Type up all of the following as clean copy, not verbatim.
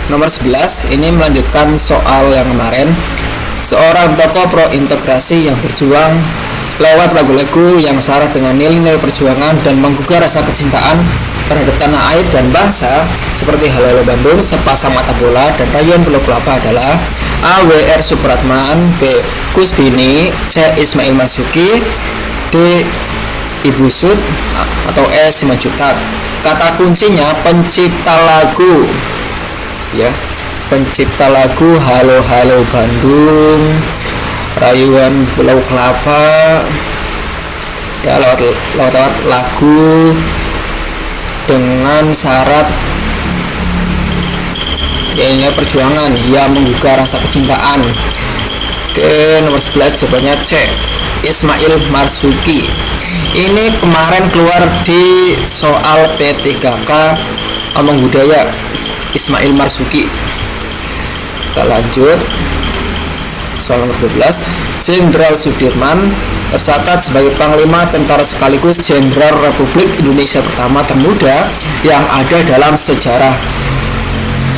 Nomor 11 ini melanjutkan soal yang kemarin. Seorang tokoh pro integrasi yang berjuang lewat lagu-lagu yang syarat dengan nilai-nilai perjuangan dan menggugah rasa kecintaan terhadap tanah air dan bangsa seperti Halo Bandung, Sepasang Mata Bola, dan Rayuan Pulau Kelapa adalah A. W.R. Supratman, B. Kusbini, C. Ismail Marzuki, D. Ibu Sud, atau E. Simanjuntak. Kata kuncinya pencipta lagu, ya, pencipta lagu Halo Halo Bandung, Rayuan Pulau Kelapa, ya, lewat lagu dengan syarat nilai perjuangan yang menggugah rasa kecintaan. Oke, nomor 11 jawabannya C. Ismail Marzuki. Ini kemarin keluar di soal P3K Omong Budaya, Ismail Marzuki. Kita lanjut soal nomor 12. Jenderal Sudirman tercatat sebagai Panglima Tentara sekaligus Jenderal Republik Indonesia pertama termuda yang ada dalam sejarah.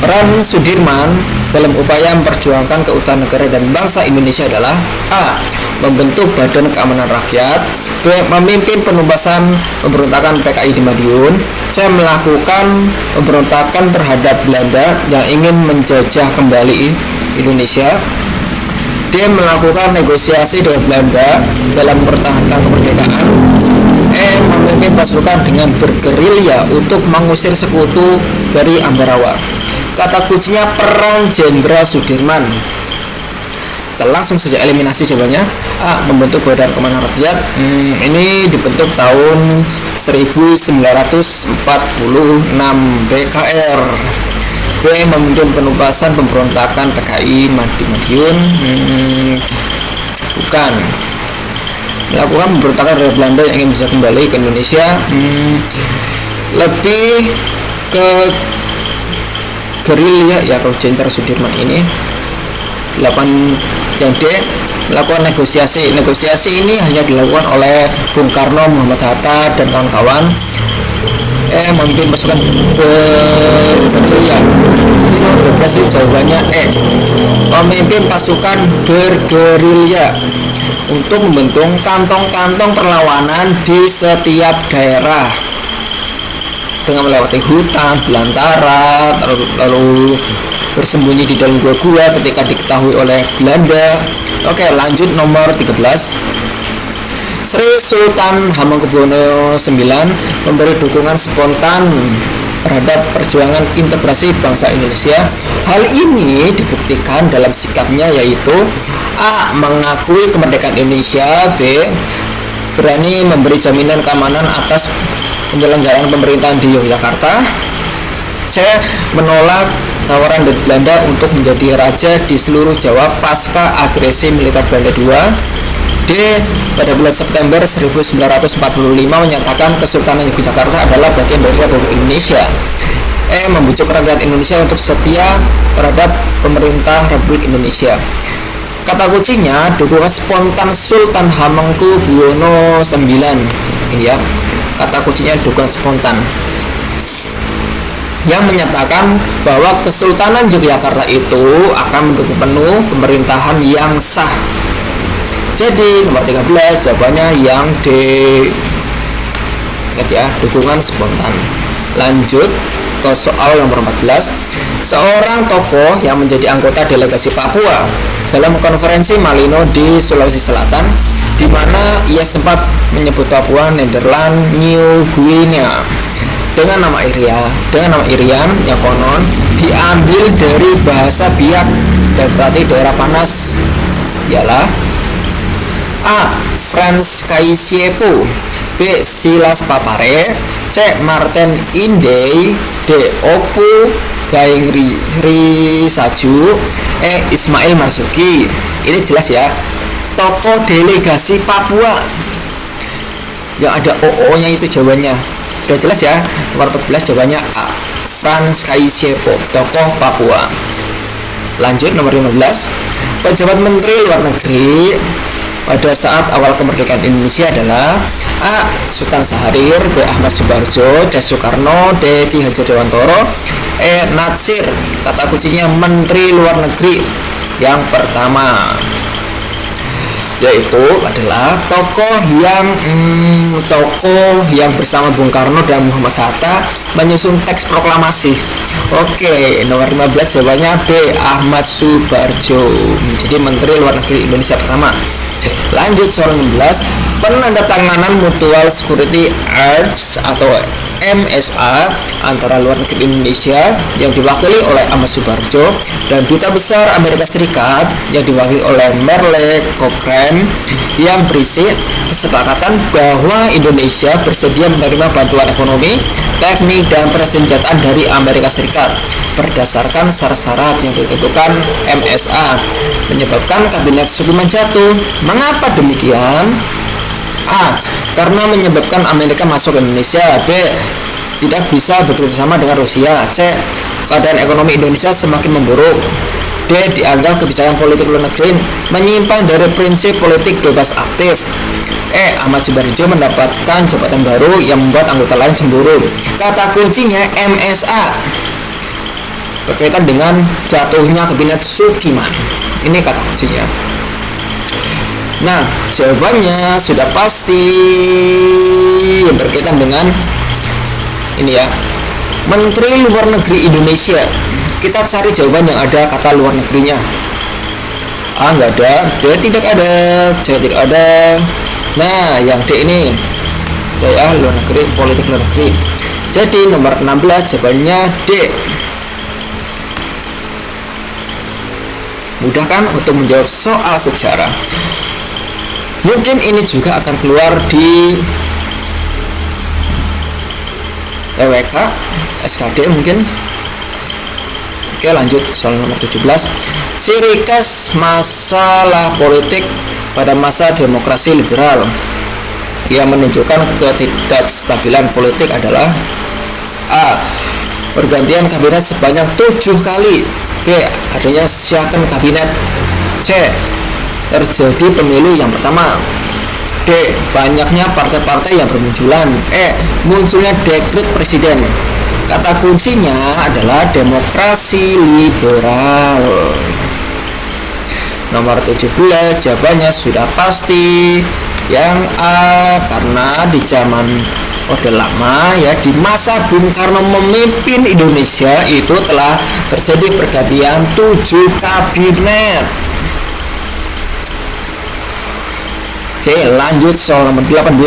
Peran Sudirman dalam upaya memperjuangkan keutuhan negara dan bangsa Indonesia adalah A. Membentuk Badan Keamanan Rakyat, B. Memimpin penumbasan pemberontakan PKI di Madiun, C. Melakukan pemberontakan terhadap Belanda yang ingin menjajah kembali Indonesia, D. Melakukan negosiasi dengan Belanda dalam mempertahankan kemerdekaan, E. Memimpin pasukan dengan bergerilya untuk mengusir sekutu dari Ambarawa. Kata kuncinya peran Jenderal Sudirman. Kita langsung saja eliminasi jawabannya. A. Membentuk Badan Keamanan Rakyat. Ini dibentuk tahun 1946 BKR. B. Memimpin penumbasan pemberontakan PKI di Madiun. Bukan. Melakukan pemberontakan dari Belanda yang ingin bisa kembali ke Indonesia. Lebih ke gerilya, ya, kalau Jenderal Sudirman ini. 8 yang D. Melakukan negosiasi. Negosiasi ini hanya dilakukan oleh Bung Karno, Muhammad Hatta, dan kawan-kawan. Memimpin pasukan bergerilya. Jadi nomor 12 itu jawabannya E. Memimpin pasukan bergerilya untuk membentuk kantong-kantong perlawanan di setiap daerah dengan melewati hutan, belantara, lalu bersembunyi di dalam gua-gua ketika diketahui oleh Belanda. Oke, lanjut nomor 13. Sri Sultan Hamengkubuwono IX memberi dukungan spontan terhadap perjuangan integrasi bangsa Indonesia. Hal ini dibuktikan dalam sikapnya, yaitu A. Mengakui kemerdekaan Indonesia, B. Berani memberi jaminan keamanan atas penyelenggaraan pemerintahan di Yogyakarta, C. Menolak tawaran dari Belanda untuk menjadi raja di seluruh Jawa pasca agresi militer Belanda II, D. Pada bulan September 1945 menyatakan Kesultanan Yogyakarta adalah bagian dari Republik Indonesia, E. Membujuk rakyat Indonesia untuk setia terhadap pemerintah Republik Indonesia. Kata kuncinya dukungan spontan Sultan Hamengkubuwono IX. Ini ya, kata kuncinya dukungan spontan yang menyatakan bahwa Kesultanan Yogyakarta itu akan mendukung penuh pemerintahan yang sah. Jadi nomor 13 jawabannya yang D. Ya, dukungan spontan. Lanjut ke soal nomor 14. Seorang tokoh yang menjadi anggota delegasi Papua dalam konferensi Malino di Sulawesi Selatan, di mana ia sempat menyebut Papua Nederland New Guinea dengan nama Irian yang konon diambil dari bahasa Biak dan berarti daerah panas, ialah A. Frans Kaisiepo, B. Silas Papare, C. Martin Indey, D. Opu Gaingri Saju, E. Ismail Marzuki. Ini jelas ya, tokoh delegasi Papua yang ada OO nya itu jawabannya. Sudah jelas ya. Nomor 14 jawabannya A. Frans Kaisiepo, tokoh Papua. Lanjut nomor 15. Pejabat Menteri Luar Negeri pada saat awal kemerdekaan Indonesia adalah A. Sultan Syahrir, B. Ahmad Subarjo, C. Soekarno, D. Ki Hajar Dewantara, E. Natsir. Kata kuncinya Menteri Luar Negeri yang pertama, yaitu adalah tokoh yang bersama Bung Karno dan Muhammad Hatta menyusun teks proklamasi. Oke, nomor 15 jawabannya B. Ahmad Subarjo menjadi Menteri Luar Negeri Indonesia pertama. Lanjut soal 16, penandatanganan Mutual Security Acts atau MSA antara luar negeri Indonesia yang diwakili oleh Ahmad Subarjo dan Duta Besar Amerika Serikat yang diwakili oleh Merle Cochrane yang berisi kesepakatan bahwa Indonesia bersedia menerima bantuan ekonomi, teknik, dan persenjataan dari Amerika Serikat berdasarkan syarat-syarat yang ditentukan MSA, menyebabkan Kabinet Sudirman jatuh. Mengapa demikian? A. Karena menyebabkan Amerika masuk ke Indonesia. B. Tidak bisa bekerjasama dengan Rusia. C. Keadaan ekonomi Indonesia semakin memburuk. D. Dianggap kebijakan politik luar negeri menyimpang dari prinsip politik bebas aktif. E. Ahmad Subarjo mendapatkan jabatan baru yang membuat anggota lain cemburu. Kata kuncinya MSA berkaitan dengan jatuhnya Kabinet Sudirman. Ini kata kuncinya. Nah, jawabannya sudah pasti yang berkaitan dengan ini ya, Menteri Luar Negeri Indonesia. Kita cari jawaban yang ada kata luar negerinya. A nggak ada, D tidak ada, C tidak ada. Nah, yang D ini ya, luar negeri, politik luar negeri. Jadi nomor 16 jawabannya D. Mudah kan untuk menjawab soal sejarah. Mungkin ini juga akan keluar di TWK, SKD mungkin. Oke, lanjut soal nomor 17. Ciri khas masalah politik pada masa demokrasi liberal yang menunjukkan ketidakstabilan politik adalah A. Pergantian kabinet sebanyak 7 kali. B. Adanya second kabinet. C. Terjadi pemilu yang pertama. D. Banyaknya partai-partai yang bermunculan. E. Munculnya dekret presiden. Kata kuncinya adalah demokrasi liberal. Nomor 17 jawabannya sudah pasti yang A, karena di zaman Orde Lama ya, di masa Bung Karno memimpin Indonesia itu telah terjadi pergantian 7 kabinet. Oke, lanjut soal nomor 18.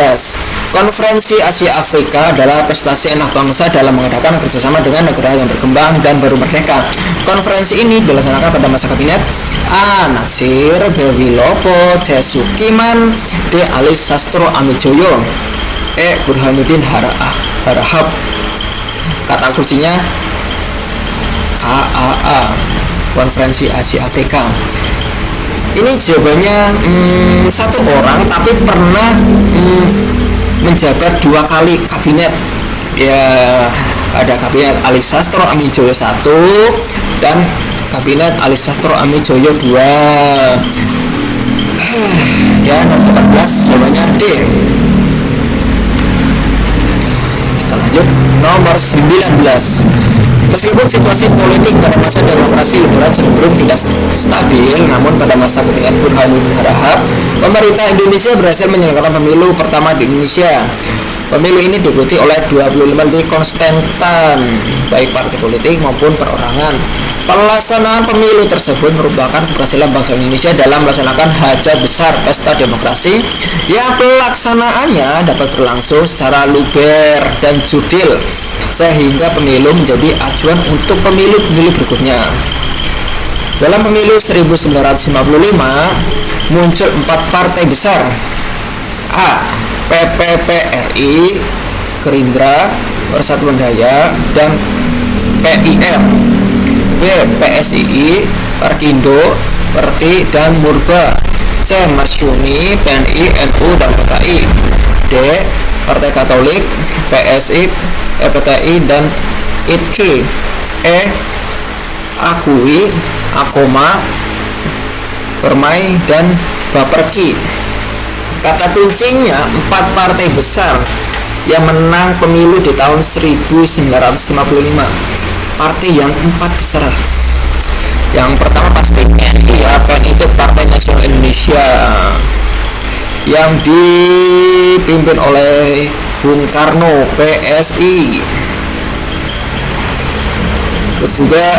Konferensi Asia Afrika adalah prestasi anak bangsa dalam mengadakan kerjasama dengan negara yang berkembang dan baru merdeka. Konferensi ini dilaksanakan pada masa kabinet A. Natsir, B. Wilopo, C. Sukiman, D. Ali Sastro Amijoyo, E. Burhanuddin Harahap. Kata kuncinya KAA, Konferensi Asia Afrika. Ini jawabannya satu orang tapi pernah menjabat 2 kali kabinet. Ya, ada kabinet Ali Sastro Amijoyo 1 dan kabinet Ali Sastro Amijoyo 2. Ya, nomor 14 jawabannya D. Kita lanjut nomor 19. Meskipun situasi politik pada masa demokrasi liberal cenderung tidak stabil, namun pada masa kepemimpinan Burhanuddin Harahap, pemerintah Indonesia berhasil menyelenggarakan pemilu pertama di Indonesia. Pemilu ini diikuti oleh 25 lebih konstituen, baik partai politik maupun perorangan. Pelaksanaan pemilu tersebut merupakan keberhasilan bangsa Indonesia dalam melaksanakan hajat besar pesta demokrasi yang pelaksanaannya dapat berlangsung secara luber dan jurdil, sehingga pemilu menjadi acuan untuk pemilu-pemilu berikutnya. Dalam pemilu 1955 muncul 4 partai besar. A. PPPRI, Gerindra, Persatuan Daya, dan PIR. B. PSII, Perkindo, Perti, dan Murba. C. Masyumi, PNI, NU, dan PKI. D. Partai Katolik, PSI, PTI, dan IPKI. E. Akui, Akoma, Permai, dan Baperki. Kata kuncinya 4 partai besar yang menang pemilu di tahun 1955. Partai yang 4 besar. Yang pertama pasti PNI, itu Partai Nasional Indonesia, yang dipimpin oleh Bung Karno, PSI. Terus juga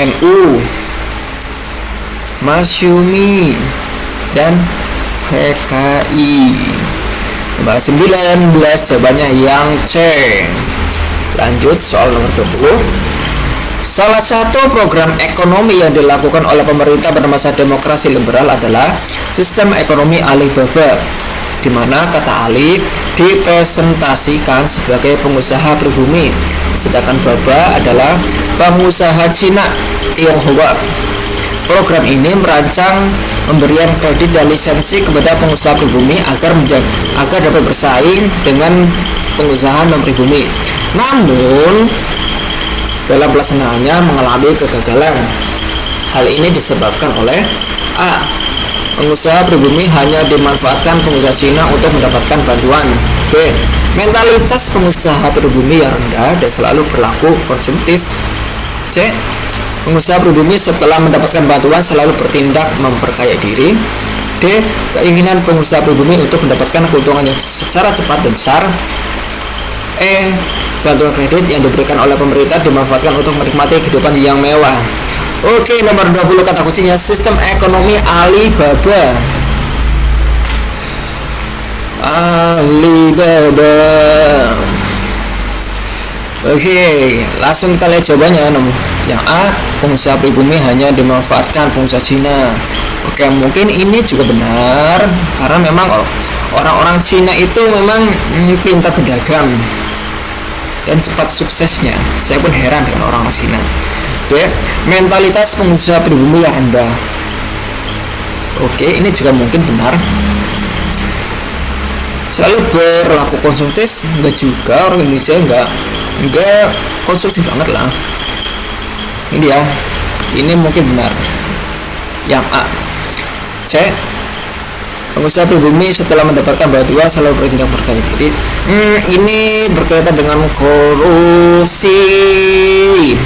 NU, Masyumi, dan PKI. Nomor 19 jawabannya yang C. Lanjut soal nomor 20. Salah satu program ekonomi yang dilakukan oleh pemerintah pada masa demokrasi liberal adalah sistem ekonomi Alibaba, di mana kata Ali dipresentasikan sebagai pengusaha pribumi, sedangkan Baba adalah pengusaha Cina Tionghoa. Program ini merancang pemberian kredit dan lisensi kepada pengusaha pribumi agar dapat bersaing dengan pengusaha non-pribumi. Namun dalam pelaksanaannya mengalami kegagalan. Hal ini disebabkan oleh A. Pengusaha pribumi hanya dimanfaatkan pengusaha Cina untuk mendapatkan bantuan. B. Mentalitas pengusaha pribumi yang rendah dan selalu berlaku konsumtif. C. Pengusaha pribumi setelah mendapatkan bantuan selalu bertindak memperkaya diri. D. Keinginan pengusaha pribumi untuk mendapatkan keuntungan yang secara cepat dan besar. E. Bantuan kredit yang diberikan oleh pemerintah dimanfaatkan untuk menikmati kehidupan yang mewah. Oke, nomor 20 kata kuncinya sistem ekonomi Alibaba. Alibaba. Oke, langsung kita lihat jawabannya. Yang A, pengusaha pribumi hanya dimanfaatkan pengusaha Cina. Oke, mungkin ini juga benar karena memang orang-orang Cina itu memang pintar berdagang dan cepat suksesnya. Saya pun heran dengan orang-orang Cina. Oke, mentalitas pengusaha pribumi yang rendah. Oke, ini juga mungkin benar. Selalu berlaku konsumtif, enggak juga, orang Indonesia enggak konsumtif banget lah. Ini ya, ini mungkin benar. Yang A. C. Pengusaha pribumi setelah mendapatkan bantuan selalu bertindak berkaya diri. Ini berkaitan dengan korupsi,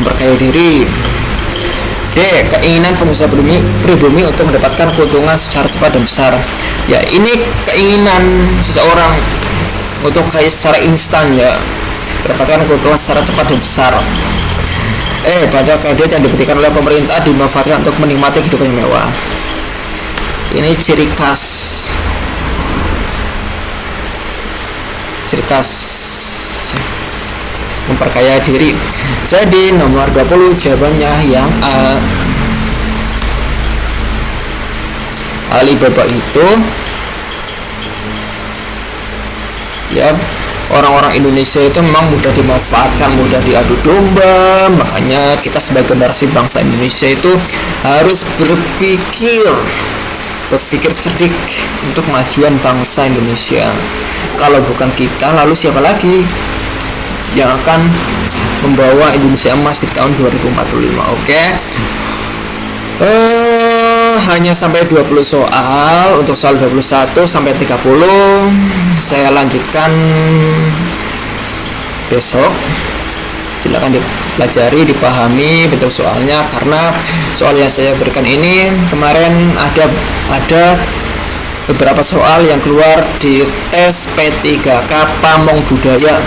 berkaya diri. D. Keinginan pengusaha pribumi untuk mendapatkan keuntungan secara cepat dan besar. Ya, ini keinginan seseorang untuk kaya secara instan, ya, mendapatkan keuntungan secara cepat dan besar. Bantuan kredit yang diberikan oleh pemerintah dimanfaatkan untuk menikmati kehidupan yang mewah. Ini ciri khas memperkaya diri. Jadi nomor 20 jawabannya yang A. Alibaba itu ya, orang-orang Indonesia itu memang mudah dimanfaatkan, mudah diadu domba. Makanya kita sebagai generasi bangsa Indonesia itu harus berpikir cerdik untuk kemajuan bangsa Indonesia. Kalau bukan kita, lalu siapa lagi yang akan membawa Indonesia emas di tahun 2045? Oke. Hanya sampai 20 soal. Untuk soal 21 sampai 30 saya lanjutkan besok. Silakan dipelajari, dipahami bentuk soalnya, karena soal yang saya berikan ini kemarin ada beberapa soal yang keluar di tes P3K Pamong Budaya.